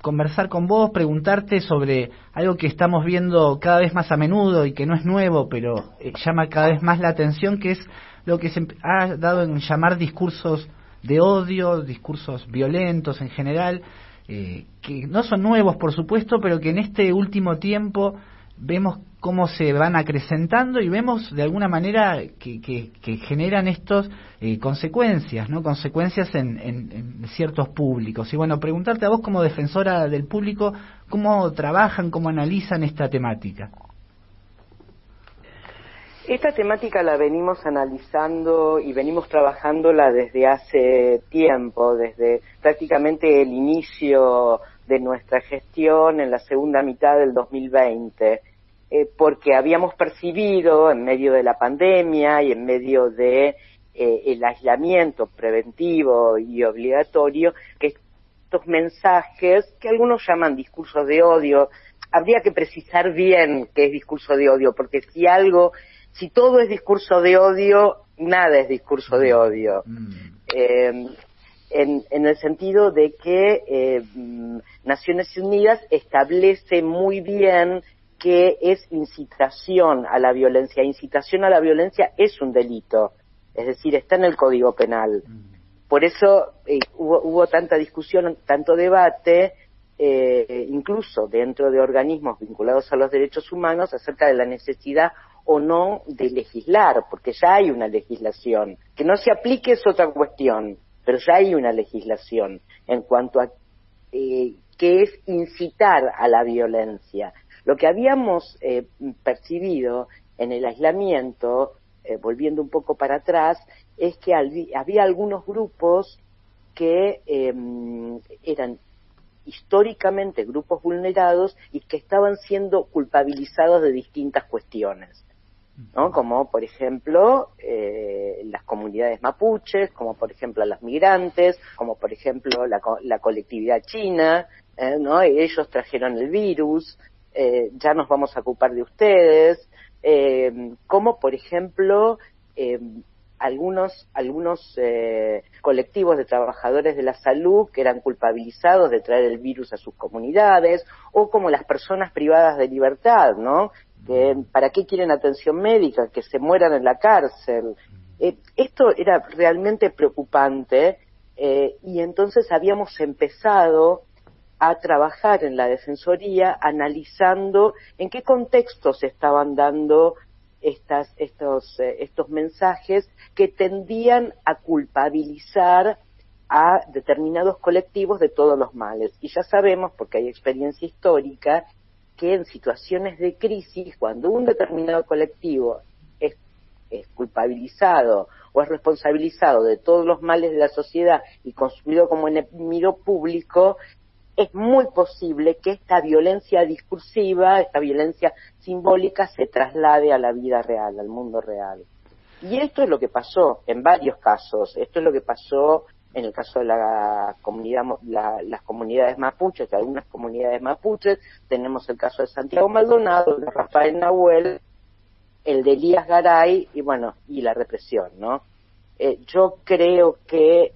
conversar con vos, preguntarte sobre algo que estamos viendo cada vez más a menudo y que no es nuevo, pero llama cada vez más la atención, que es lo que se ha dado en llamar discursos de odio, discursos violentos en general, que no son nuevos, por supuesto, pero que en este último tiempo vemos cómo se van acrecentando y vemos de alguna manera que generan estos consecuencias, ¿no? Consecuencias en ciertos públicos. Y bueno, preguntarte a vos como defensora del público, ¿cómo trabajan, cómo analizan esta temática? Esta temática la venimos analizando y venimos trabajándola desde hace tiempo, desde prácticamente el inicio de nuestra gestión en la segunda mitad del 2020, porque habíamos percibido en medio de la pandemia y en medio de el aislamiento preventivo y obligatorio, que estos mensajes, que algunos llaman discursos de odio, habría que precisar bien qué es discurso de odio, porque si todo es discurso de odio, nada es discurso de odio. En el sentido de que Naciones Unidas establece muy bien que es incitación a la violencia. Incitación a la violencia es un delito, es decir, está en el Código Penal. Por eso hubo tanta discusión, tanto debate, incluso dentro de organismos vinculados a los derechos humanos, acerca de la necesidad o no de legislar, porque ya hay una legislación. Que no se aplique es otra cuestión, pero ya hay una legislación en cuanto a qué es incitar a la violencia. Lo que habíamos percibido en el aislamiento, volviendo un poco para atrás, es que había algunos grupos que eran históricamente grupos vulnerados y que estaban siendo culpabilizados de distintas cuestiones, ¿no? Como por ejemplo las comunidades mapuches, como por ejemplo las migrantes, como por ejemplo la colectividad china, ¿no? Ellos trajeron el virus, ya nos vamos a ocupar de ustedes, como por ejemplo algunos colectivos de trabajadores de la salud que eran culpabilizados de traer el virus a sus comunidades, o como las personas privadas de libertad, ¿no? Que ¿para qué quieren atención médica? Que se mueran en la cárcel. Esto era realmente preocupante, y entonces habíamos empezado a trabajar en la Defensoría analizando en qué contexto se estaban dando estos mensajes que tendían a culpabilizar a determinados colectivos de todos los males. Y ya sabemos, porque hay experiencia histórica, que en situaciones de crisis, cuando un determinado colectivo es culpabilizado o es responsabilizado de todos los males de la sociedad y construido como enemigo público, es muy posible que esta violencia discursiva, esta violencia simbólica se traslade a la vida real, al mundo real. Y esto es lo que pasó en varios casos. Esto es lo que pasó en el caso de las comunidades mapuches, de algunas comunidades mapuches. Tenemos el caso de Santiago Maldonado, de Rafael Nahuel, el de Elías Garay, y la represión, ¿no? Yo creo que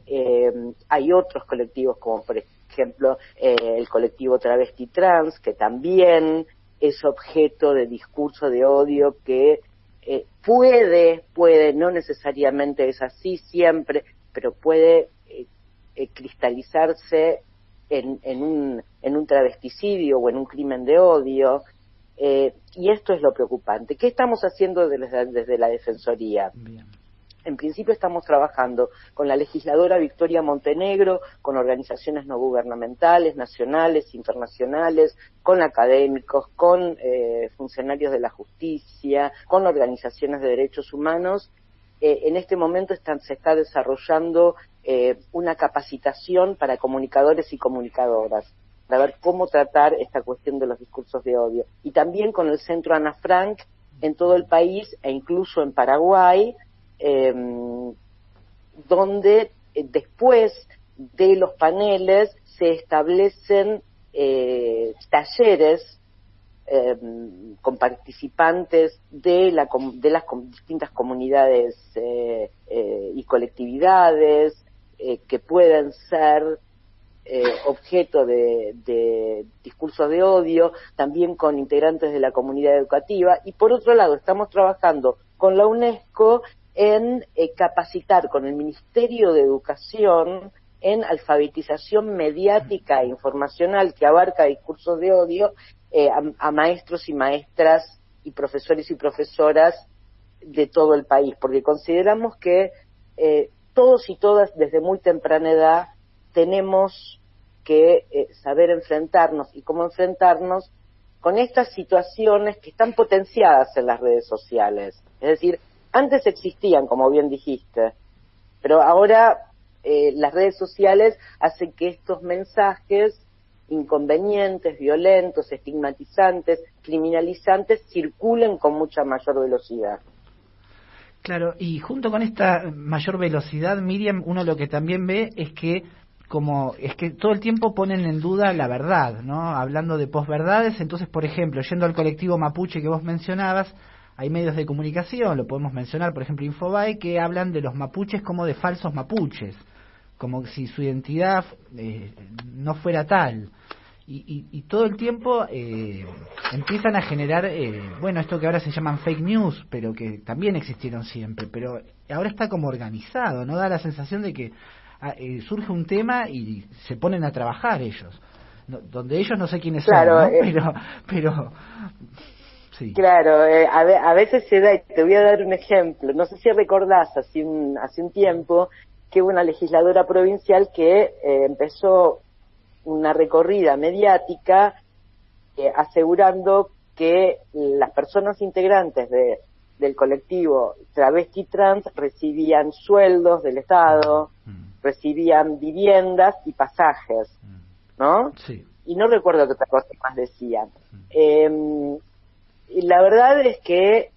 hay otros colectivos, como por ejemplo el colectivo travesti trans, que también es objeto de discurso de odio, que puede, no necesariamente es así siempre, pero puede cristalizarse en un travesticidio o en un crimen de odio, y esto es lo preocupante. ¿Qué estamos haciendo desde la Defensoría? Bien. En principio estamos trabajando con la legisladora Victoria Montenegro, con organizaciones no gubernamentales, nacionales, internacionales, con académicos, con funcionarios de la justicia, con organizaciones de derechos humanos. En este momento se está desarrollando una capacitación para comunicadores y comunicadoras, para ver cómo tratar esta cuestión de los discursos de odio. Y también con el Centro Ana Frank en todo el país e incluso en Paraguay, donde después de los paneles se establecen talleres con participantes de las distintas comunidades y colectividades que pueden ser objeto de discursos de odio, también con integrantes de la comunidad educativa, y por otro lado estamos trabajando con la UNESCO en capacitar con el Ministerio de Educación en alfabetización mediática e informacional que abarca discursos de odio a maestros y maestras y profesores y profesoras de todo el país, porque consideramos que todos y todas desde muy temprana edad tenemos que saber enfrentarnos y cómo enfrentarnos con estas situaciones que están potenciadas en las redes sociales. Es decir, antes existían, como bien dijiste, pero ahora las redes sociales hacen que estos mensajes inconvenientes, violentos, estigmatizantes, criminalizantes, circulen con mucha mayor velocidad. Claro, y junto con esta mayor velocidad, Miriam, uno lo que también ve es que todo el tiempo ponen en duda la verdad, ¿no? Hablando de posverdades, entonces, por ejemplo, yendo al colectivo mapuche que vos mencionabas, hay medios de comunicación, lo podemos mencionar, por ejemplo, Infobae, que hablan de los mapuches como de falsos mapuches, como si su identidad no fuera tal. Y todo el tiempo empiezan a generar, esto que ahora se llaman fake news, pero que también existieron siempre, pero ahora está como organizado, ¿no? Da la sensación de que surge un tema y se ponen a trabajar ellos, donde ellos no sé quiénes claro, son, ¿no? Pero sí. Claro, a veces se da, y te voy a dar un ejemplo, no sé si recordás, hace un tiempo, que hubo una legisladora provincial que empezó una recorrida mediática asegurando que las personas integrantes del colectivo travesti trans recibían sueldos del Estado, recibían viviendas y pasajes, ¿no? Sí. Y no recuerdo qué otra cosa más decían. Y la verdad es que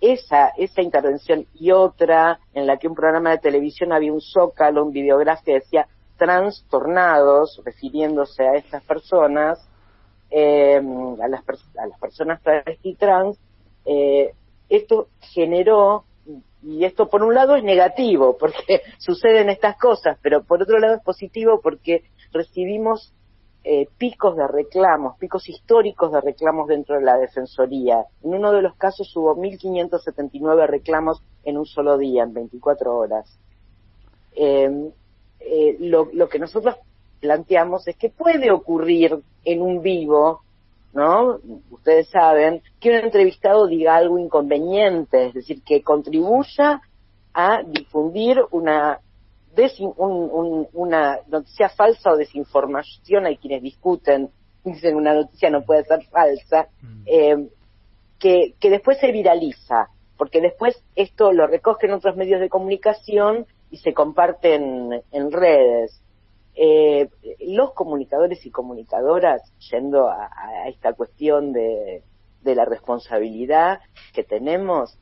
esa intervención y otra, en la que un programa de televisión había un zócalo, un videógrafo que decía trastornados, refiriéndose a estas personas, a las personas travesti trans, esto generó, y esto por un lado es negativo, porque suceden estas cosas, pero por otro lado es positivo porque recibimos picos de reclamos, picos históricos de reclamos dentro de la Defensoría. En uno de los casos hubo 1.579 reclamos en un solo día, en 24 horas. Lo que nosotros planteamos es que puede ocurrir en un vivo, ¿no? Ustedes saben que un entrevistado diga algo inconveniente, es decir, que contribuya a difundir una noticia falsa o desinformación. Hay quienes dicen una noticia no puede ser falsa, que después se viraliza, porque después esto lo recogen otros medios de comunicación y se comparten en redes. Los comunicadores y comunicadoras, yendo a esta cuestión de la responsabilidad que tenemos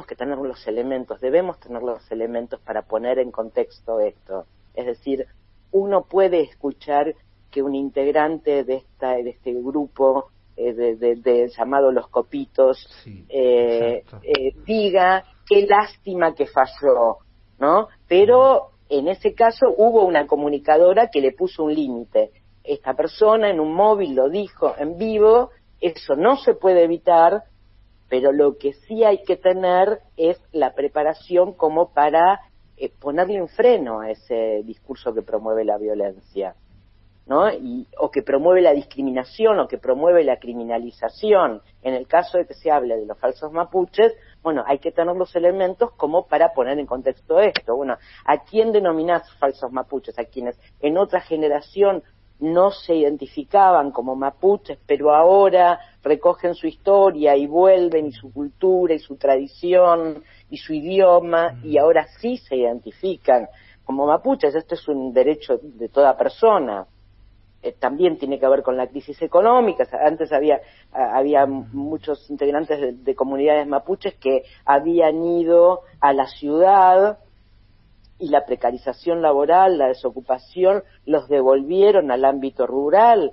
que tener los elementos, debemos tener los elementos para poner en contexto esto. Es decir, uno puede escuchar que un integrante de este grupo llamado Los Copitos Sí, diga qué lástima que falló, ¿no? Pero en ese caso hubo una comunicadora que le puso un límite. Esta persona en un móvil lo dijo en vivo, eso no se puede evitar, pero lo que sí hay que tener es la preparación como para ponerle un freno a ese discurso que promueve la violencia, ¿no? O que promueve la discriminación, o que promueve la criminalización. En el caso de que se hable de los falsos mapuches, bueno, hay que tener los elementos como para poner en contexto esto. Bueno, ¿a quién denominás falsos mapuches? A quienes en otra generación no se identificaban como mapuches, pero ahora recogen su historia y vuelven, y su cultura, y su tradición, y su idioma, y ahora sí se identifican como mapuches. Esto es un derecho de toda persona. También tiene que ver con la crisis económica. Antes había muchos integrantes de comunidades mapuches que habían ido a la ciudad, y la precarización laboral, la desocupación, los devolvieron al ámbito rural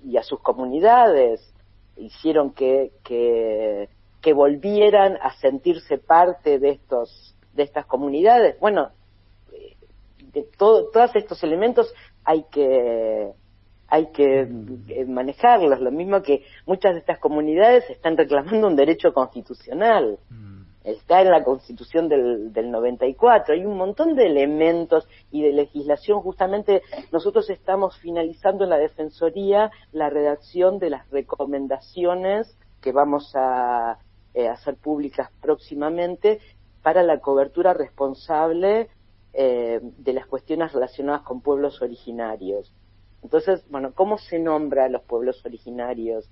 y a sus comunidades, hicieron que volvieran a sentirse parte de estas comunidades. Bueno, todos estos elementos hay que manejarlos. Lo mismo que muchas de estas comunidades están reclamando un derecho constitucional. Está en la Constitución del 94. Hay un montón de elementos y de legislación. Justamente nosotros estamos finalizando en la Defensoría la redacción de las recomendaciones que vamos a hacer públicas próximamente para la cobertura responsable de las cuestiones relacionadas con pueblos originarios. Entonces, bueno, ¿cómo se nombra a los pueblos originarios?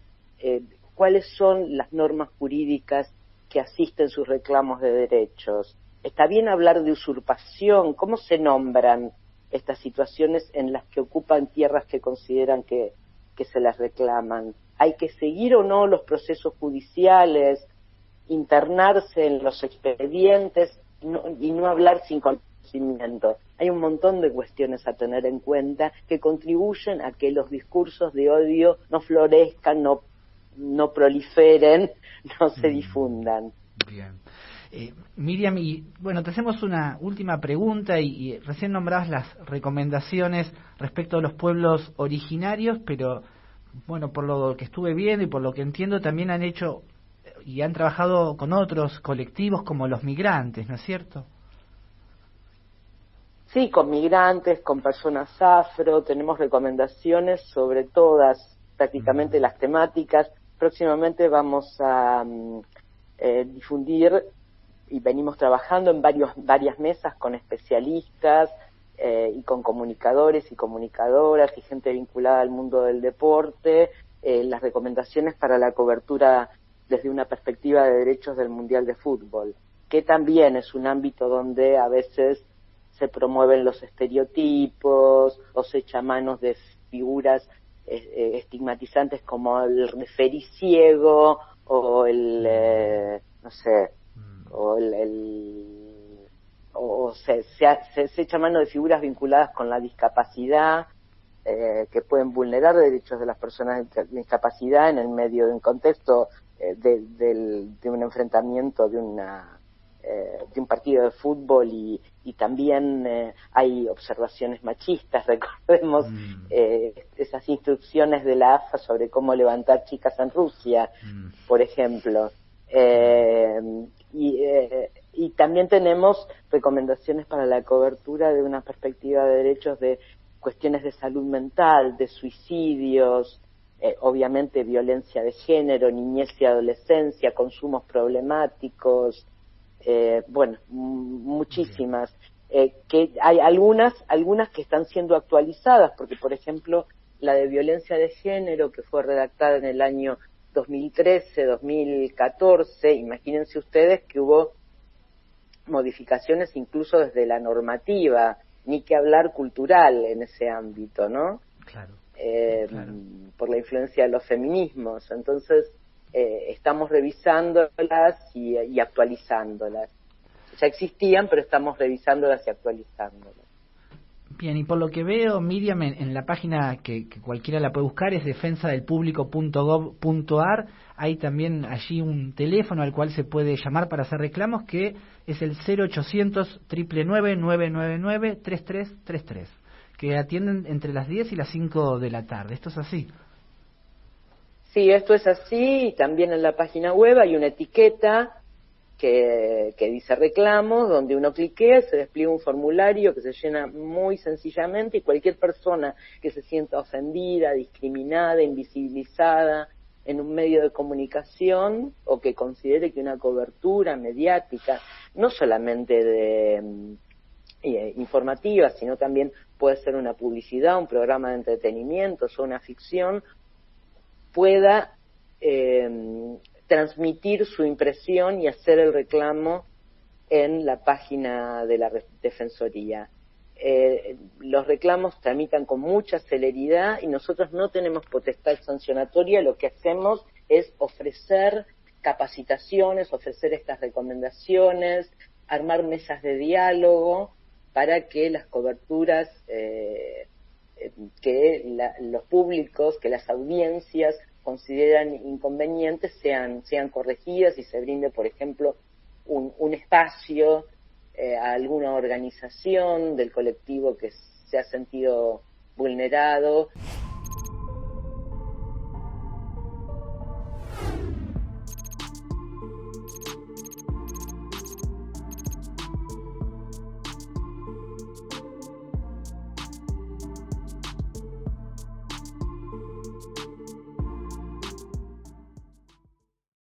¿Cuáles son las normas jurídicas que asisten sus reclamos de derechos? ¿Está bien hablar de usurpación? ¿Cómo se nombran estas situaciones en las que ocupan tierras que consideran que se las reclaman? ¿Hay que seguir o no los procesos judiciales, internarse en los expedientes y no hablar sin conocimiento? Hay un montón de cuestiones a tener en cuenta que contribuyen a que los discursos de odio no florezcan, no proliferen, no se difundan. Bien. Miriam, y bueno, te hacemos una última pregunta y recién nombrabas las recomendaciones respecto a los pueblos originarios, pero bueno, por lo que estuve viendo y por lo que entiendo, también han hecho y han trabajado con otros colectivos como los migrantes, ¿no es cierto? Sí, con migrantes, con personas afro, tenemos recomendaciones sobre todas, prácticamente las temáticas. Próximamente vamos a difundir, y venimos trabajando en varias mesas con especialistas y con comunicadores y comunicadoras y gente vinculada al mundo del deporte, las recomendaciones para la cobertura desde una perspectiva de derechos del Mundial de Fútbol, que también es un ámbito donde a veces se promueven los estereotipos o se echa manos de figuras estigmatizantes como el referí ciego o el no sé, o se echa mano de figuras vinculadas con la discapacidad que pueden vulnerar derechos de las personas de discapacidad en el medio de un contexto de un enfrentamiento de un partido de fútbol y también hay observaciones machistas. Recordemos esas instrucciones de la AFA sobre cómo levantar chicas en Rusia, por ejemplo. Y también tenemos recomendaciones para la cobertura de una perspectiva de derechos de cuestiones de salud mental, de suicidios, obviamente violencia de género, niñez y adolescencia, consumos problemáticos, bueno, muchísimas, que hay algunas que están siendo actualizadas, porque por ejemplo la de violencia de género, que fue redactada en el año 2013, 2014, imagínense ustedes que hubo modificaciones incluso desde la normativa, ni que hablar cultural en ese ámbito, ¿no? Claro. Claro. Por la influencia de los feminismos. Entonces, estamos revisándolas y actualizándolas. Ya existían, pero estamos revisándolas y actualizándolas. Bien, y por lo que veo, Miriam, en la página que cualquiera la puede buscar, es defensadelpublico.gov.ar. Hay también allí un teléfono al cual se puede llamar para hacer reclamos, que es el 0800 999 999 3333, que atienden entre las 10 y las 5 de la tarde. ¿Esto es así? Sí, esto es así, y también en la página web hay una etiqueta que dice reclamos, donde uno cliquea, se despliega un formulario que se llena muy sencillamente, y cualquier persona que se sienta ofendida, discriminada, invisibilizada en un medio de comunicación, o que considere que una cobertura mediática, no solamente informativa, sino también puede ser una publicidad, un programa de entretenimiento o una ficción, pueda transmitir su impresión y hacer el reclamo en la página de la Defensoría. Los reclamos tramitan con mucha celeridad y nosotros no tenemos potestad sancionatoria. Lo que hacemos es ofrecer capacitaciones, ofrecer estas recomendaciones, armar mesas de diálogo para que las coberturas, los públicos, que las audiencias consideran inconvenientes sean corregidas y se brinde, por ejemplo, un espacio a alguna organización del colectivo que se ha sentido vulnerado.